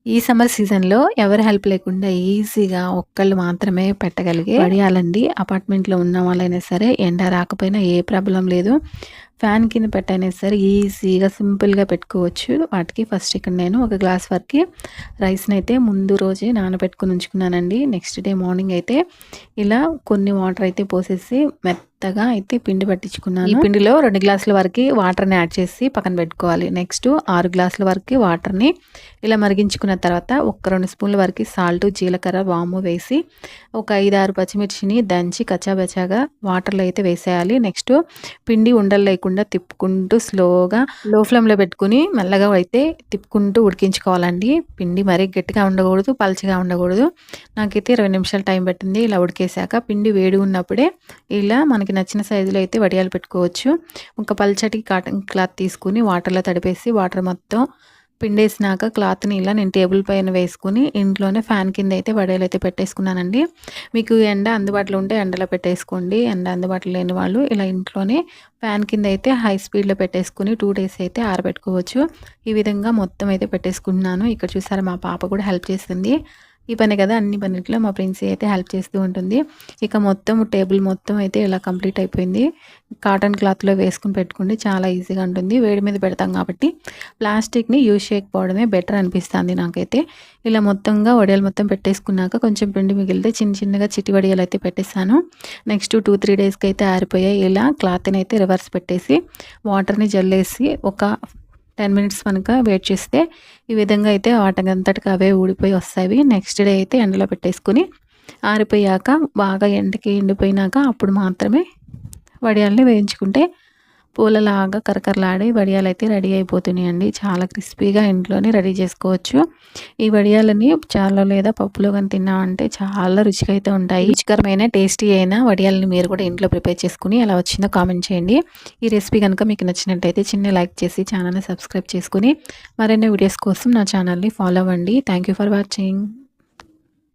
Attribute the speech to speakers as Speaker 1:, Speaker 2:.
Speaker 1: ఈ సమ్మర్ సీజన్‌లో ఎవరి హెల్ప్ లేకుండా ఈజీగా ఒక్కళ్ళు మాత్రమే పెట్టగలిగే వడియాలండి. అపార్ట్మెంట్‌లో ఉన్న వాళ్ళైనా సరే, ఎండ రాకపోయినా ఏ ప్రాబ్లమ్ లేదు. ఫ్యాన్ కింద పెట్టైనా సరే ఈజీగా సింపుల్‌గా పెట్టుకోవచ్చు. వాటికి ఫస్ట్ ఇక్కడ నేను ఒక గ్లాస్ వరకి రైస్‌నైతే ముందు రోజే నానబెట్టుకొని ఉంచుకున్నానండి. నెక్స్ట్ డే మార్నింగ్ అయితే ఇలా కొన్ని వాటర్ అయితే పోసేసి మెత్తగా అయితే పిండి పట్టించుకున్నాను. ఈ పిండిలో 2 గ్లాసుల వరకి వాటర్‌ని యాడ్ చేసి పక్కన పెట్టుకోవాలి. నెక్స్ట్ 6 గ్లాసుల వరకి వాటర్‌ని ఇలా మరిగించుకున్న తర్వాత ఒక 2 స్పూన్ల వరకి సాల్ట్, జీలకర్ర, వాము వేసి ఒక 5, 6 పచ్చిమిర్చిని దంచి కచ్చాబచ్చాగా వాటర్‌లో అయితే వేసేయాలి. నెక్స్ట్ పిండి ఉండలు లేకుండా తిప్పుకుంటూ స్లోగా లో ఫ్లేమ్‌లో పెట్టుకొని మెల్లగా అయితే తిప్పుకుంటూ ఉడికించుకోవాలండి. పిండి మరీ గట్టిగా ఉండకూడదు, పలచగా ఉండకూడదు. నాకైతే 20 నిమిషాలు టైం పట్టింది. ఇలా ఉడికేసాక పిండి వేడి ఉన్నప్పుడే ఇలా మనకి నచ్చిన సైజులో అయితే వడియాలు పెట్టుకోవచ్చు. ఒక పల్చటి కాటన్ క్లాత్ తీసుకొని వాటర్‌లో తడిపేసి వాటర్ మొత్తం పిండేసినాక క్లాత్‌ని ఇలా నేను టేబుల్ పైన వేసుకొని ఇంట్లోనే ఫ్యాన్ కింద అయితే వడియాలైతే పెట్టేసుకున్నానండి. మీకు ఎండ అందుబాటులో ఉంటే ఎండలో పెట్టేసుకోండి. ఎండ అందుబాటులో లేని వాళ్ళు ఇలా ఇంట్లోనే ఫ్యాన్ కింద అయితే హై స్పీడ్‌లో పెట్టేసుకొని 2 డేస్ అయితే ఆరబెట్టుకోవచ్చు. ఈ విధంగా మొత్తం అయితే పెట్టేసుకుంటున్నాను. ఇక్కడ చూసారా మా పాప కూడా హెల్ప్ చేసింది. ఈ పనే కదా అన్ని పనిట్లో మా ప్రిన్సీ అయితే హెల్ప్ చేస్తూ ఉంటుంది. ఇక మొత్తం టేబుల్ మొత్తం అయితే ఇలా కంప్లీట్ అయిపోయింది. కాటన్ క్లాత్‌లో వేసుకొని పెట్టుకోండి. చాలా ఈజీగా ఉంటుంది. వేడి మీద పెడతాం కాబట్టి ప్లాస్టిక్‌ని యూజ్ చేయకపోవడమే బెటర్ అనిపిస్తుంది నాకైతే. ఇలా మొత్తంగా వడియాలు మొత్తం పెట్టేసుకున్నాక కొంచెం పిండి మిగిలితే చిన్న చిన్నగా చిట్టి వడియాలు అయితే పెట్టేసాను. నెక్స్ట్ 2, 3 డేస్‌కి అయితే ఆరిపోయాయి. ఇలా క్లాత్‌ని అయితే రివర్స్ పెట్టేసి వాటర్‌ని జల్లేసి ఒక 10 మినిట్స్ కనుక వెయిట్ చేస్తే ఈ విధంగా అయితే వాటంతటికి అవే ఊడిపోయి వస్తాయి. నెక్స్ట్ డే అయితే ఎండలో పెట్టేసుకొని ఆరిపోయాక బాగా ఎండకి ఎండిపోయినాక అప్పుడు మాత్రమే వడియాల్ని వేయించుకుంటే పూలలాగా కరకరలాడే వడియాలైతే రెడీ అయిపోతున్నాయండి. చాలా క్రిస్పీగా ఇంట్లోనే రెడీ చేసుకోవచ్చు. ఈ వడియాలని చారులో లేదా పప్పులో కానీ తిన్నామంటే చాలా రుచిగా అయితే ఉంటాయి. రుచికరమైన టేస్టీ అయిన వడియాలని మీరు కూడా ఇంట్లో ప్రిపేర్ చేసుకుని ఎలా వచ్చిందో కామెంట్ చేయండి. ఈ రెసిపీ కనుక మీకు నచ్చినట్టయితే చిన్న లైక్ చేసి ఛానల్ని సబ్స్క్రైబ్ చేసుకుని మరిన్ని వీడియోస్ కోసం నా ఛానల్ని ఫాలో అవ్వండి. Thank you for watching.